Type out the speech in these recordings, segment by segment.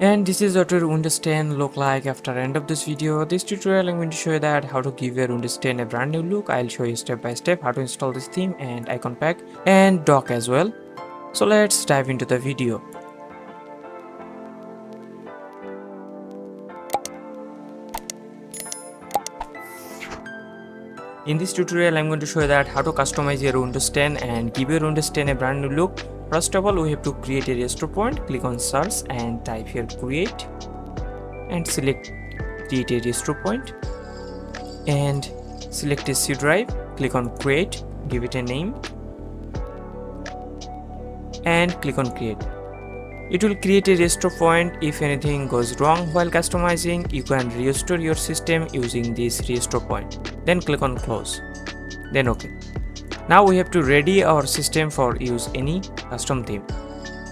And this is what your Windows 10 look like after end of this video. This tutorial I'm going to show you that how to give your Windows 10 a brand new look. I'll show you step by step how to install this theme and icon pack and dock as well. So let's dive into the video. In this tutorial I'm going to show you that how to customize your Windows 10 and give your Windows 10 a brand new look. First of all, we have to create a restore point. Click on search and type here create and select create a restore point and select a C drive. Click on create, give it a name and click on create. It will create a restore point. If anything goes wrong while customizing, you can restore your system using this restore point. Then click on close, then OK. Now we have to ready our system for use any custom theme.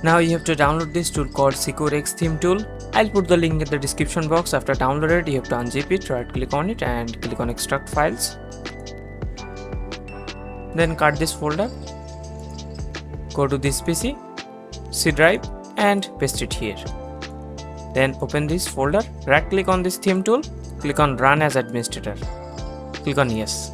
Now you have to download this tool called SecureX theme tool. I'll put the link in the description box. After download it, you have to unzip it, right click on it and click on extract files. Then cut this folder, go to this PC, C drive and paste it here. Then open this folder, right click on this theme tool, click on run as administrator, click on yes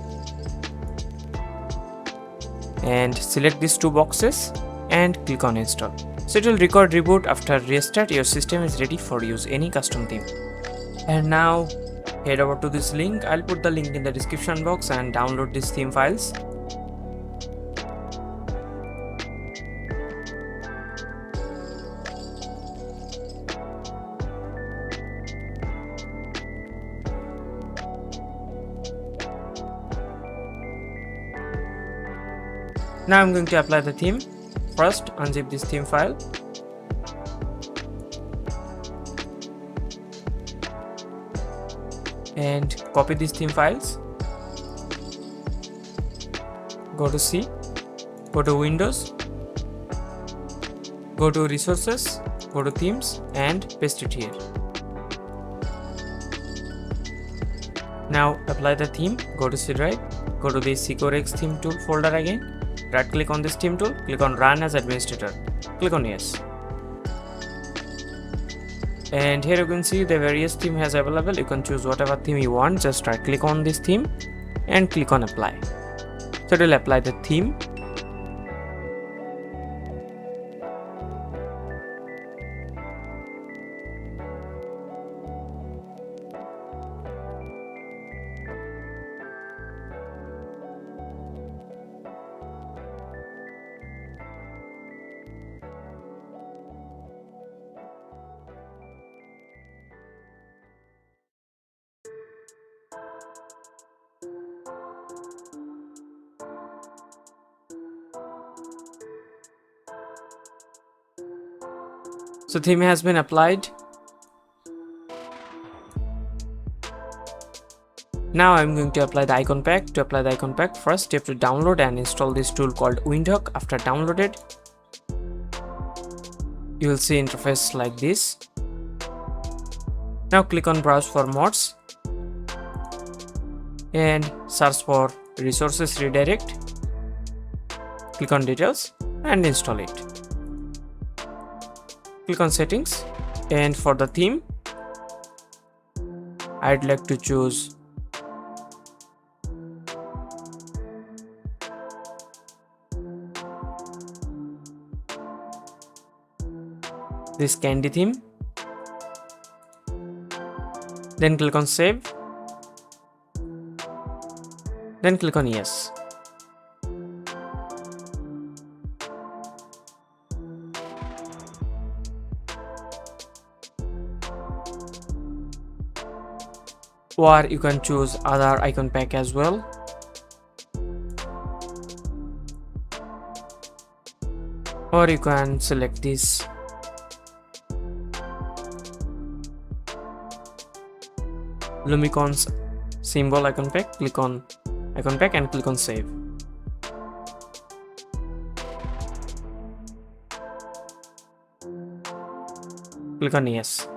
and select these two boxes and click on install. So it will record reboot. After restart, your system is ready for use any custom theme. And now head over to this link. I'll put the link in the description box and download these theme files. Now I'm going to apply the theme. First, unzip this theme file. And copy these theme files. Go to C, go to Windows, go to Resources, go to Themes and paste it here. Now apply the theme, go to C drive, go to the SecureX theme tool folder again. Right click on this theme tool, click on run as administrator, click on yes. And here you can see the various theme has available. You can choose whatever theme you want. Just right click on this theme and click on apply. So it will apply the theme. So theme has been applied. Now I'm going to apply the icon pack. To apply the icon pack, first you have to download and install this tool called Windhoek. After downloaded, you will see interface like this. Now click on browse for mods and search for resources redirect. Click on details and install it. Click on settings, and for the theme I'd like to choose this candy theme. Then click on save, then click on yes. Or you can choose other icon pack as well. Or you can select this Lumicon's symbol icon pack. Click on icon pack and click on save. Click on yes.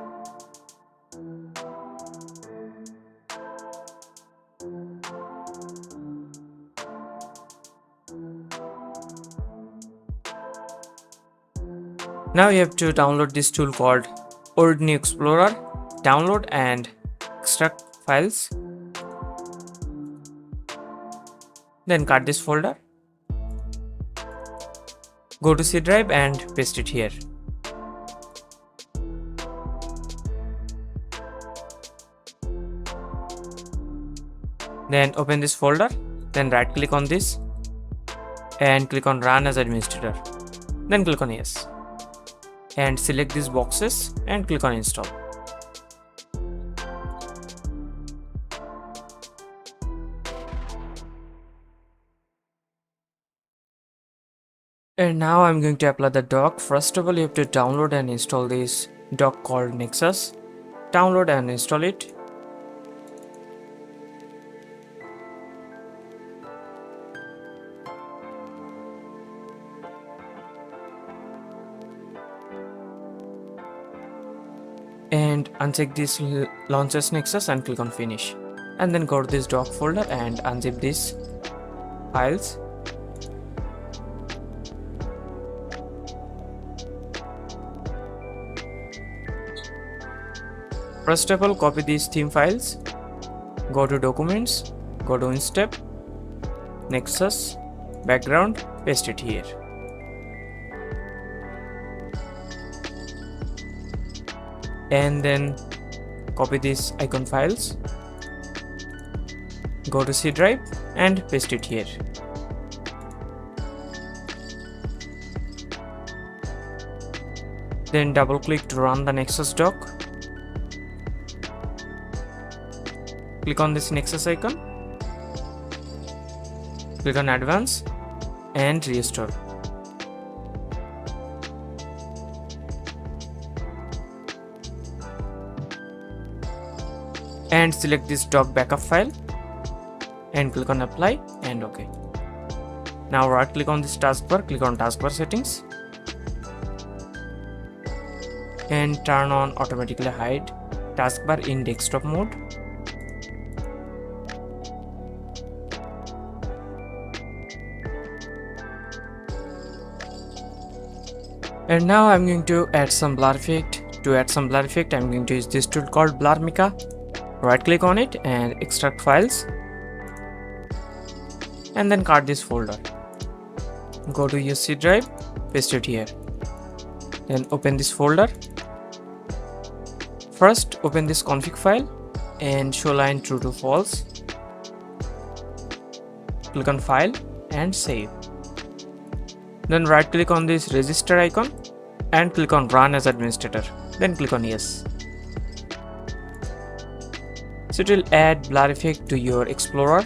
Now you have to download this tool called Old New Explorer, download and extract files. Then cut this folder. Go to C drive and paste it here. Then open this folder, then right click on this and click on run as administrator. Then click on yes. And select these boxes and click on install. And now I'm going to apply the dock. First of all, you have to download and install this dock called Nexus. Download and install it. And uncheck this launches Nexus and click on finish. And then go to this dock folder and unzip these files. First of all, copy these theme files. Go to documents, go to Instep, Nexus, background, paste it here. And then copy these icon files, go to C drive and paste it here. Then double click to run the Nexus dock. Click on this Nexus icon, click on advance and restore. And select this dock backup file and click on apply and OK. Now right click on this taskbar, click on taskbar settings and turn on automatically hide taskbar in desktop mode. And now I'm going to add some blur effect. To add some blur effect, I'm going to use this tool called Blur Mica. Right click on it and extract files. And then cut this folder. Go to your C drive, paste it here. Then open this folder. First, open this config file and show line true to false. Click on file and save. Then right click on this register icon and click on run as administrator. Then click on yes. So it will add blur effect to your Explorer.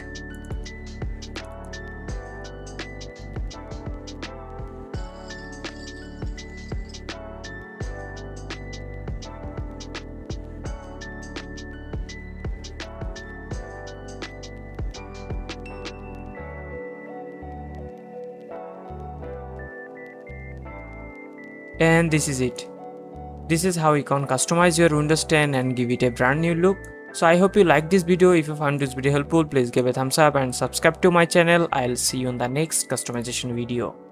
And this is it. This is how you can customize your Windows 10 and give it a brand new look. So I hope you liked this video. If you found this video helpful, please give a thumbs up and subscribe to my channel. I'll see you on the next customization video.